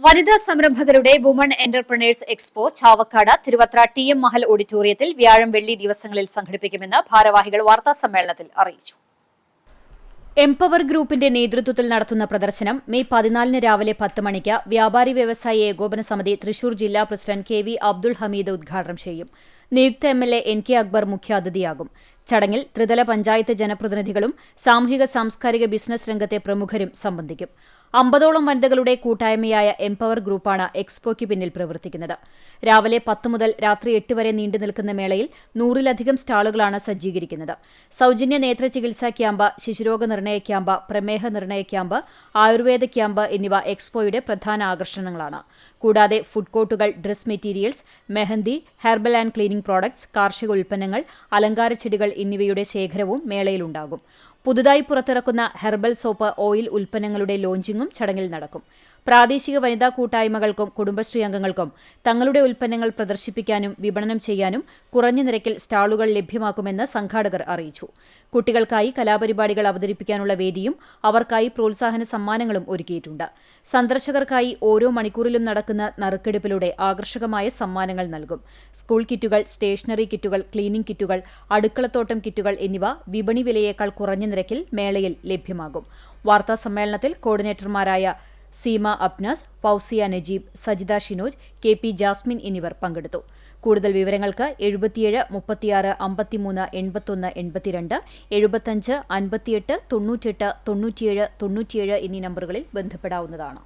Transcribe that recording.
വനിതാ സംരംഭകരുടെ woman entrepreneurs expo Chavakkad Thiruvathra T M. Mahal ഓഡിറ്റോറിയത്തിൽ വ്യാഴം വെള്ളി ദിവസങ്ങളിൽ സംഘടിപ്പിക്കുമെന്ന് ഭാരവാഹികൾ വാർത്താസമ്മേളനത്തിൽ അറിയിച്ചു. എംപവർ ഗ്രൂപ്പിന്റെ നേതൃത്വത്തിൽ നടത്തുന്ന പ്രദർശനം മെയ് 14 രാവിലെ 10 മണിക്ക് വ്യാപാരി വ്യവസായി ഏകോപന സമിതി തൃശൂർ ജില്ലാ പ്രസിഡന്റ് കെ.വി. അബ്ദുൾ ഹമീദ് ഉദ്ഘാടനം ചെയ്യും. നിയുക്ത എം.എൽ.എ. എൻ.കെ. അക്ബർ മുഖ്യാതിഥിയാകും. ചടങ്ങിൽ ത്രിതല പഞ്ചായത്ത് ജനപ്രതിനിധികളും സാമൂഹിക സാംസ്കാരിക ബിസിനസ് രംഗത്തെ പ്രമുഖരും സംബന്ധിക്കും. 50ഓളം വനിതകളുടെ കൂട്ടായ്മയായ എംപവർ ഗ്രൂപ്പാണ് എക്സ്പോയ്ക്ക് പിന്നിൽ പ്രവർത്തിക്കുന്നത്. രാവിലെ 10 മുതൽ രാത്രി 8 വരെ നീണ്ടുനിൽക്കുന്ന മേളയിൽ 100-ലധികം സ്റ്റാളുകളാണ് സജ്ജീകരിക്കുന്നത്. സൗജന്യ നേത്ര ചികിത്സാ ക്യാമ്പ്, ശിശുരോഗ നിർണയ ക്യാമ്പ്, പ്രമേഹ നിർണയ ക്യാമ്പ്, ആയുർവേദ ക്യാമ്പ് എന്നിവ എക്സ്പോയുടെ പ്രധാന ആകർഷണങ്ങളാണ്. കൂടാതെ ഫുഡ് കോർട്ടുകൾ, dress materials, mehndi, herbal and cleaning products, കാർഷിക ഉൽപ്പന്നങ്ങൾ, അലങ്കാര ചെടികൾ എന്നിവയുടെ ശേഖരവും മേളയിലുണ്ടാകും. പുതുതായി പുറത്തിറക്കുന്ന ഹെർബൽ സോപ്പ്, ഓയിൽ ഉൽപ്പന്നങ്ങളുടെ ലോഞ്ചിങ്ങും ചടങ്ങിൽ നടക്കും. പ്രാദേശിക വനിതാ കൂട്ടായ്മകൾക്കും കുടുംബശ്രീ അംഗങ്ങൾക്കും തങ്ങളുടെ ഉൽപ്പന്നങ്ങൾ പ്രദർശിപ്പിക്കാനും വിപണനം ചെയ്യാനും കുറഞ്ഞ നിരക്കിൽ സ്റ്റാളുകൾ ലഭ്യമാക്കുമെന്ന് സംഘാടകർ അറിയിച്ചു. കുട്ടികൾക്കായി കലാപരിപാടികൾ അവതരിപ്പിക്കാനുള്ള വേദിയും അവർക്കായി പ്രോത്സാഹന സമ്മാനങ്ങളും ഒരുക്കിയിട്ടുണ്ട്. സന്ദർശകർക്കായി ഓരോ മണിക്കൂറിലും നടക്കുന്ന നറുക്കെടുപ്പിലൂടെ ആകർഷകമായ സമ്മാനങ്ങൾ നൽകും. സ്കൂൾ കിറ്റുകൾ, സ്റ്റേഷനറി കിറ്റുകൾ, ക്ലീനിംഗ് കിറ്റുകൾ, അടുക്കളത്തോട്ടം കിറ്റുകൾ എന്നിവ വിപണി വിലയേക്കാൾ കുറഞ്ഞ നിരക്കിൽ മേളയിൽ ലഭ്യമാകും. വാർത്താസമ്മേളനത്തിൽ കോർഡിനേറ്റർമാരായ സീമ അബ്നാസ്, ഫൗസിയ നജീബ്, സജിത ഷിനോജ്, കെ.പി. ജാസ്മിൻ എന്നിവർ പങ്കെടുത്തു. കൂടുതൽ വിവരങ്ങൾക്ക് 77 36 53 81 82, 75 58 98 97 97 എന്നീ നമ്പറുകളിൽ ബന്ധപ്പെടാവുന്നതാണ്.